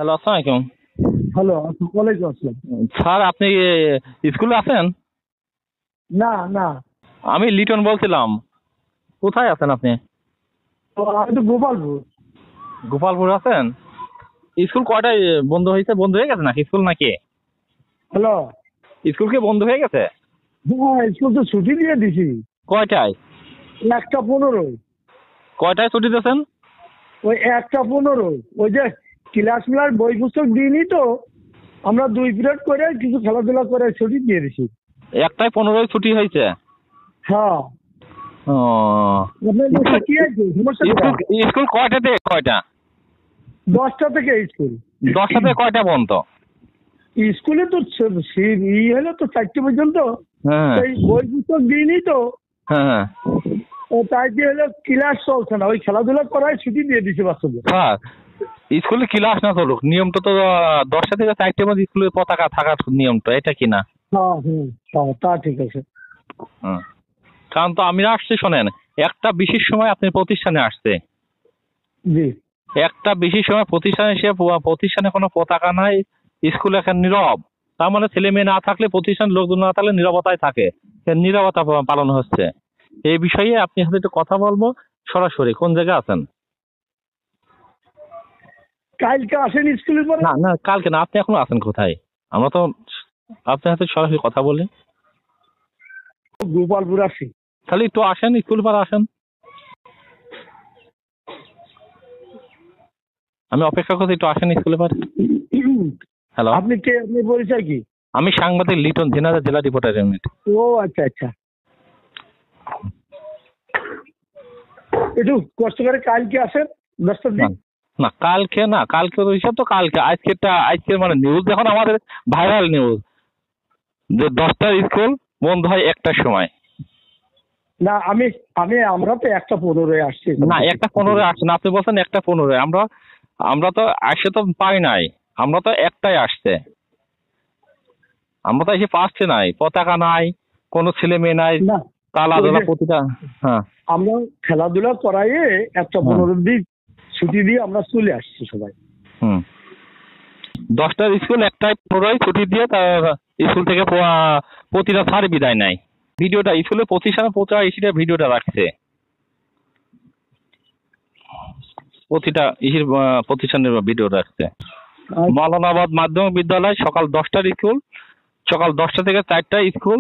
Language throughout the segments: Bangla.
হ্যালো, আসসালামু আলাইকুম। হ্যালো, ওয়ালাইকুম আসসালাম। স্যার, আপনি স্কুলে আছেন? না না, আমি লিটন বলছিলাম। কোথায় আছেন আপনি? আমি তো গোপালপুর। গোপালপুর আছেন? স্কুল কয়টায় বন্ধ হয়েছে? বন্ধ হয়ে গেছে নাকি স্কুল নাকি? হ্যালো, স্কুল কি বন্ধ হয়ে গেছে? হ্যাঁ স্কুল তো ছুটি দিয়ে দিছি। কয়টায়? 1টা 15। কয়টায় ছুটি দিয়েছেন? ওই 1টা 15। ওই যে ক্লাস মিলার বই পুস্তক দিইনি তো, আমরা 2 পিরিয়ড করে কিছু খেলাধুলা করে ছুটি দিয়ে দিছি। 1টায় 15 ছুটি হয়েছে। হ্যাঁ, ও, আপনার বাসা কি আছে? সমস্যা স্কুল কোথায়? স্কুল কয়টা থেকে কয়টা? 10টা থেকে স্কুল। 10টা থেকে কয়টা পর্যন্ত? স্কুলে তো হলো তো 4টে পর্যন্ত। হ্যাঁ এই বই পুস্তক দিইনি তো, হ্যাঁ। তাই দিয়ে হলো ক্লাস চলছে না, ওই খেলাধুলা করায় ছুটি দিয়ে দিছে বাচ্চাদের। স্যার, স্কুলে ক্লাস না চলুক, নিয়মটা তো 10টা থেকে 4টে মধ্যে স্কুলের পতাকা থাকার নিয়মটা, এটা কি না? হ্যাঁ হুম, হ্যাঁ তা ঠিক আছে। হুম। কারণ তো আমি আসছি, শোনেন, একটা বিশেষ সময় আপনি প্রতিষ্ঠানে আসছে, জি। একটা বিশেষ সময় প্রতিষ্ঠানে এসে প্রতিষ্ঠানে কোনো পতাকা নাই, স্কুল এখন নীরব। তার মানে ছেলে মেয়ে না থাকলে, প্রতিষ্ঠানের লোকজন না থাকলে নীরবতায় থাকে। নীরবতা পালন হচ্ছে। এই বিষয়ে আপনি সাথে একটু কথা বলবো। সরাসরি কোন জায়গায় আছেন? কালকে আসেন স্কুলের পরে? না না, কালকে না, আপনি এখন আছেন কোথায়? আমরা তো আপনার সাথে সরাসরি কথা বলি। গোপালপুর আসি। তাহলে একটু আসেন, স্কুল পার আসেন। আমি অপেক্ষা করছি, একটু আসেন স্কুলে পার। হ্যালো, আপনি কে? আপনার পরিচয় কি? আমি সাংবাদিক লিটন, ঝিনাইদহ জেলা রিপোর্টার ইউনিট। ও আচ্ছা আচ্ছা, একটু কষ্ট করে কালকে আসেন 10টার না দিন। না, কালকে না, কালকে হিসাব তো কালকে, আজকের মানে নিউজ এখন আমাদের ভাইরাল নিউজ যে 10টার স্কুল বন্ধ হয় 1টার সময়। না আমি আমি আমরা তো 1টা 15 আসছি। না, 1টা 15 আসছে না, আপনি বলছেন 1টা 15। আমরা আমরা তো আসে তো পাই নাই, আমরা তো 1টায় আসছে। আমরা তো এসে পাচ্ছে নাই, পতাকা নাই, কোনো ছেলে মেয়ে নাই, না তালা ওই দালা যে প্রতিটা। হ্যাঁ আমরা খেলাধুলা করাইয়ে 1টা 15 দিন ছুটি দিয়ে আমরা চলে আসছি সবাই। হুম। 10টার স্কুল 1টায় 15 ছুটি দিয়ে তার স্কুল থেকে প্রতিটা স্যার বিদায় নেয়। ভিডিওটা স্কুলের প্রতিষ্ঠানে প্রতিটা ইসিটা ভিডিওটা রাখছে, প্রতিটা ইসির প্রতিষ্ঠানের ভিডিও রাখছে। মৌলানাবাদ মাধ্যমিক বিদ্যালয় সকাল 10টার স্কুল, সকাল 10টা থেকে 4টা স্কুল,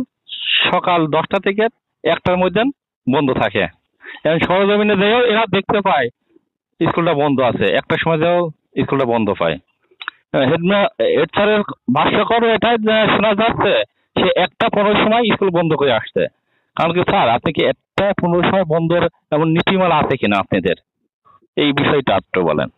সকাল 10টা থেকে 1টার মধ্যে বন্ধ থাকে। এবং সরজমিনে যেও এরা দেখতে পায় স্কুলটা বন্ধ আছে, 1টার সময় যেও স্কুলটা বন্ধ পায়। হেড স্যারের ভাষ্যকর এটাই যে শোনা যাচ্ছে, সে 1টা 15 সময় স্কুল বন্ধ করে আসছে। কারণ কি স্যার, আপনি কি 1টা 15 সময় বন্ধের এমন নীতিমালা আছে কিনা আপনাদের? এই বিষয়টা একটু বলেন।